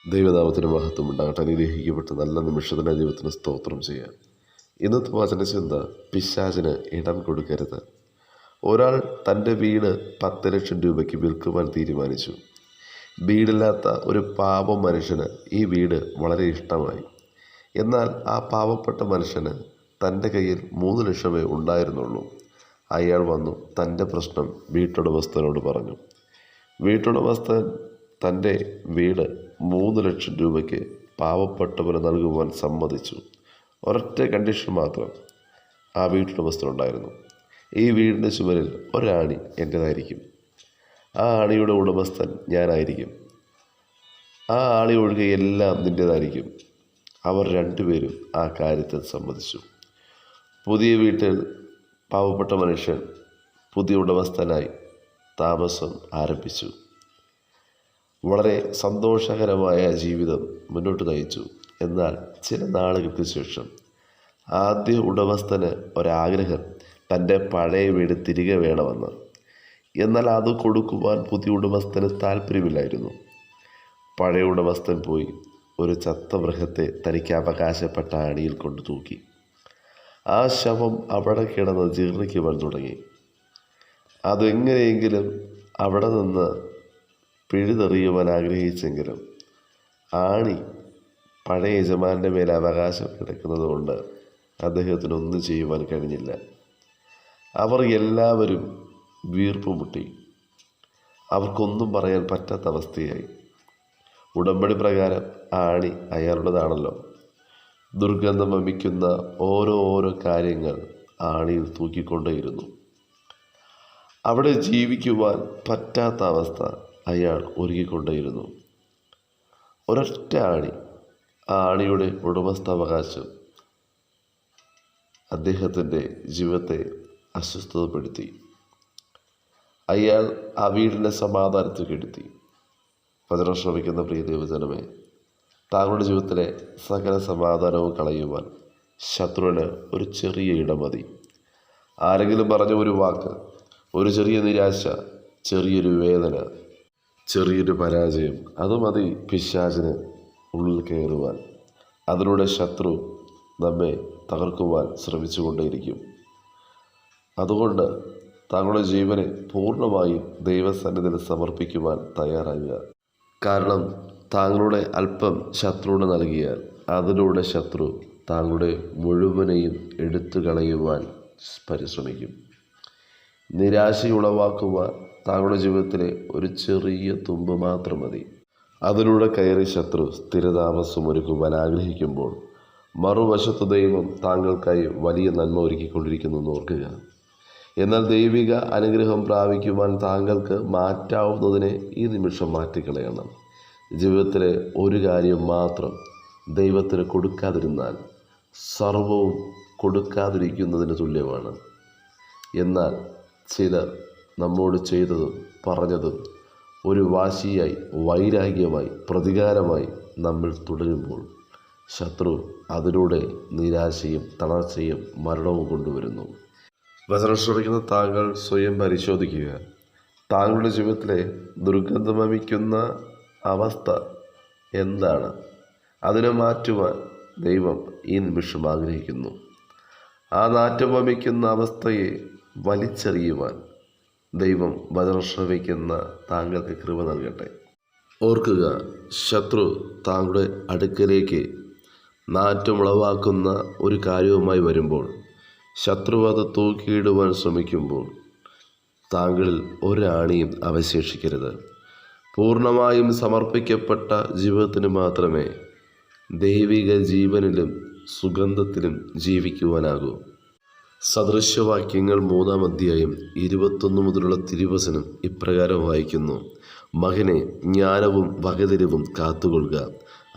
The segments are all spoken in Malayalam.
ദൈവനാമത്തിന് മഹത്വം ഉണ്ടാകട്ടെ. അനുഗ്രഹിക്കപ്പെട്ട് നല്ല നിമിഷത്തിൻ്റെ ദൈവത്തിന് സ്തോത്രം ചെയ്യാം. ഇന്നത്തെ വചനചിന്ത, പിശാചിന് ഇടം കൊടുക്കരുത്. ഒരാൾ തൻ്റെ വീട് 10 ലക്ഷം രൂപയ്ക്ക് വിൽക്കുവാൻ തീരുമാനിച്ചു. വീടില്ലാത്ത ഒരു പാവം മനുഷ്യന് ഈ വീട് വളരെ ഇഷ്ടമായി. എന്നാൽ ആ പാവപ്പെട്ട മനുഷ്യന് തൻ്റെ കയ്യിൽ 3 ലക്ഷമേ ഉണ്ടായിരുന്നുള്ളൂ. അയാൾ വന്നു തൻ്റെ പ്രശ്നം വീട്ടുടമസ്ഥനോട് പറഞ്ഞു. വീട്ടുടമസ്ഥൻ തൻ്റെ വീട് 3 ലക്ഷം രൂപയ്ക്ക് പാവപ്പെട്ടവന് നൽകുവാൻ സമ്മതിച്ചു. ഒരൊറ്റ കണ്ടീഷൻ മാത്രം ആ വീട്ടുടമസ്ഥനുണ്ടായിരുന്നു. ഈ വീടിൻ്റെ ചുമരിൽ ഒരാണി എൻ്റേതായിരിക്കും. ആ ആണിയുടെ ഉടമസ്ഥൻ ഞാനായിരിക്കും. ആ ആണി ഒഴികെ എല്ലാം നിൻ്റേതായിരിക്കും. അവർ രണ്ടുപേരും ആ കാര്യത്തിൽ സമ്മതിച്ചു. പുതിയ വീട്ടിൽ പാവപ്പെട്ട മനുഷ്യൻ പുതിയ ഉടമസ്ഥനായി താമസം ആരംഭിച്ചു. വളരെ സന്തോഷകരമായ ജീവിതം മുന്നോട്ട് നയിച്ചു. എന്നാൽ ചില നാളുകൾക്ക് ശേഷം ആദ്യ ഉടമസ്ഥന് ഒരാഗ്രഹം, തൻ്റെ പഴയ വീട് തിരികെ വേണമെന്ന്. എന്നാൽ അത് കൊടുക്കുവാൻ പുതിയ ഉടമസ്ഥന് താല്പര്യമില്ലായിരുന്നു. പഴയ ഉടമസ്ഥൻ പോയി ഒരു ചത്ത മൃഗത്തെ തനിക്ക് അവകാശപ്പെട്ട ആണിയിൽ കൊണ്ട് തൂക്കി. ആ ശവം അവിടെ കിടന്ന് ജീർണിക്കുവാൻ തുടങ്ങി. അതെങ്ങനെയെങ്കിലും അവിടെ നിന്ന് പിഴുതെറിയുവാൻ ആഗ്രഹിച്ചെങ്കിലും ആണി പഴയ യജമാൻ്റെ മേലെ അവകാശം കിടക്കുന്നത് കൊണ്ട് അദ്ദേഹത്തിനൊന്നും ചെയ്യുവാൻ കഴിഞ്ഞില്ല. അവർ എല്ലാവരും വീർപ്പുമുട്ടി. അവർക്കൊന്നും പറയാൻ പറ്റാത്ത അവസ്ഥയായി. ഉടമ്പടി പ്രകാരം ആണി അയാളുടേതാണല്ലോ. ദുർഗന്ധം വമിക്കുന്ന ഓരോ കാര്യങ്ങൾ ആണിയിൽ തൂക്കിക്കൊണ്ടേയിരുന്നു. അവിടെ ജീവിക്കുവാൻ പറ്റാത്ത അവസ്ഥ അയാൾ ഒരുക്കിക്കൊണ്ടേയിരുന്നു. ഒരൊറ്റ ആണി, ആ ആണിയുടെ ഉടമസ്ഥാവകാശം അദ്ദേഹത്തിൻ്റെ ജീവിതത്തെ അസ്വസ്ഥതപ്പെടുത്തി. അയാൾ ആ വീടിൻ്റെ സമാധാനത്തിൽ കെടുത്തി. വചനം ശ്രമിക്കുന്ന പ്രിയ ദൈവജനമേ, താങ്കളുടെ ജീവിതത്തിലെ സകല സമാധാനവും കളയുവാൻ ശത്രുവിന് ഒരു ചെറിയ ഇടം മതി. ആരെങ്കിലും പറഞ്ഞ ഒരു വാക്ക്, ഒരു ചെറിയ നിരാശ, ചെറിയൊരു വേദന, ചെറിയൊരു പരാജയം, അത് മതി പിശാചിന് ഉള്ളിൽ കയറുവാൻ. അതിലൂടെ ശത്രു നമ്മെ തകർക്കുവാൻ ശ്രമിച്ചുകൊണ്ടേയിരിക്കും. അതുകൊണ്ട് താങ്കളുടെ ജീവനെ പൂർണ്ണമായും ദൈവസന്നിധിയിൽ സമർപ്പിക്കുവാൻ തയ്യാറാകുക. കാരണം താങ്കളുടെ അല്പം ശത്രുവിന് നൽകിയാൽ അതിലൂടെ ശത്രു താങ്കളുടെ മുഴുവനെയും എടുത്തു കളയുവാൻ പരിശ്രമിക്കും. നിരാശയുളവാക്കുവാൻ താങ്കളുടെ ജീവിതത്തിലെ ഒരു ചെറിയ തുമ്പ് മാത്രം മതി. അതിലൂടെ കയറി ശത്രു സ്ഥിരതാമസം ഒരുക്കുവാൻ ആഗ്രഹിക്കുമ്പോൾ മറുവശത്ത് ദൈവം താങ്കൾക്കായി വലിയ നന്മ ഒരുക്കിക്കൊണ്ടിരിക്കുന്നു ഓർക്കുക. എന്നാൽ ദൈവിക അനുഗ്രഹം പ്രാപിക്കുവാൻ താങ്കൾക്ക് മാറ്റാവുന്നതിനെ ഈ നിമിഷം മാറ്റിക്കളയണം. ജീവിതത്തിലെ ഒരു കാര്യം മാത്രം ദൈവത്തിന് കൊടുക്കാതിരുന്നാൽ സർവവും കൊടുക്കാതിരിക്കുന്നതിന് തുല്യമാണ്. എന്നാൽ ചിലർ നമ്മോട് ചെയ്തതും പറഞ്ഞതും ഒരു വാശിയായി, വൈരാഗ്യമായി, പ്രതികാരമായി നമ്മൾ തുടരുമ്പോൾ ശത്രു അതിലൂടെ നിരാശയും തളർച്ചയും മരണവും കൊണ്ടുവരുന്നു. വചനം ശ്രമിക്കുന്ന താങ്കൾ സ്വയം പരിശോധിക്കുക. താങ്കളുടെ ജീവിതത്തിലെ ദുർഗന്ധം വമിക്കുന്ന അവസ്ഥ എന്താണ്? അതിനെ മാറ്റുവാൻ ദൈവം ഈ നിമിഷം ആഗ്രഹിക്കുന്നു. ആ നാറ്റം വമിക്കുന്ന അവസ്ഥയെ വലിച്ചെറിയുവാൻ ദൈവം വചനം ശ്രവിക്കുന്ന താങ്കൾക്ക് കൃപ നൽകട്ടെ. ഓർക്കുക, ശത്രു താങ്കളുടെ അടുക്കലേക്ക് നാറ്റമുളവാക്കുന്ന ഒരു കാര്യവുമായി വരുമ്പോൾ, ശത്രു അത് തൂക്കിയിടുവാൻ ശ്രമിക്കുമ്പോൾ താങ്കളിൽ ഒരാണിയും അവശേഷിക്കരുത്. പൂർണ്ണമായും സമർപ്പിക്കപ്പെട്ട ജീവിതത്തിന് മാത്രമേ ദൈവിക ജീവനിലും സുഗന്ധത്തിലും ജീവിക്കുവാനാകൂ. സദൃശ്യവാക്യങ്ങൾ 3-ാം അധ്യായം 21 മുതലുള്ള തിരുവചനം ഇപ്രകാരം വായിക്കുന്നു: മകനെ, ജ്ഞാനവും വകതിരിവും കാത്തുകൊള്ളുക.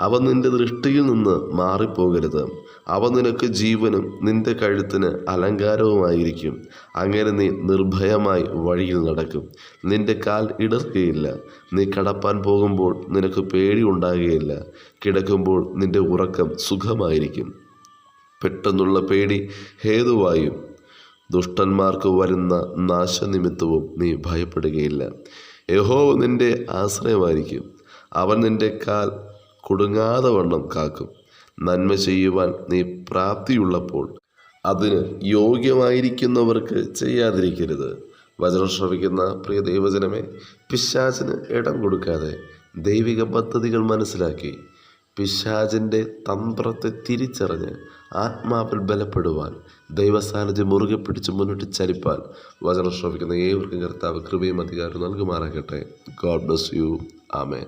അവ നിന്റെ ദൃഷ്ടിയിൽ നിന്ന് മാറിപ്പോകരുത്. അവ നിനക്ക് ജീവനും നിന്റെ കഴുത്തിന് അലങ്കാരവുമായിരിക്കും. അങ്ങനെ നീ നിർഭയമായി വഴിയിൽ നടക്കും. നിന്റെ കാൽ ഇടർക്കുകയില്ല. നീ കടപ്പാൻ പോകുമ്പോൾ നിനക്ക് പേടി ഉണ്ടാകുകയില്ല. കിടക്കുമ്പോൾ നിന്റെ ഉറക്കം സുഖമായിരിക്കും. പെട്ടെന്നുള്ള പേടി ഹേതുവായും ദുഷ്ടന്മാർക്ക് വരുന്ന നാശനിമിത്തവും നീ ഭയപ്പെടുകയില്ല. യഹോവ നിന്റെ ആശ്രയമായിരിക്കും. അവൻ നിന്റെ കാൽ കുടുങ്ങാതെ വണ്ണം കാക്കും. നന്മ ചെയ്യുവാൻ നീ പ്രാപ്തിയുള്ളപ്പോൾ അതിന് യോഗ്യമായിരിക്കുന്നവർക്ക് ചെയ്യാതിരിക്കരുത്. വചനം ശ്രവിക്കുന്ന പ്രിയ ദൈവജനമേ, പിശാചിന് ഇടം കൊടുക്കാതെ ദൈവിക പദ്ധതികൾ മനസ്സിലാക്കി പിശാചിൻ്റെ തന്ത്രത്തെ തിരിച്ചറിഞ്ഞ് ആത്മാവിൽ ബലപ്പെടുവാൻ, ദൈവസാന്നിധ്യം മുറുകെ പിടിച്ച് മുന്നോട്ട് ചലിപ്പാൻ വചനം ശ്രവിക്കുന്ന ഏവർക്കും കർത്താവ് കൃപയും അധികാരവും നൽകുമാറാകട്ടെ. God bless you. ആമേൻ.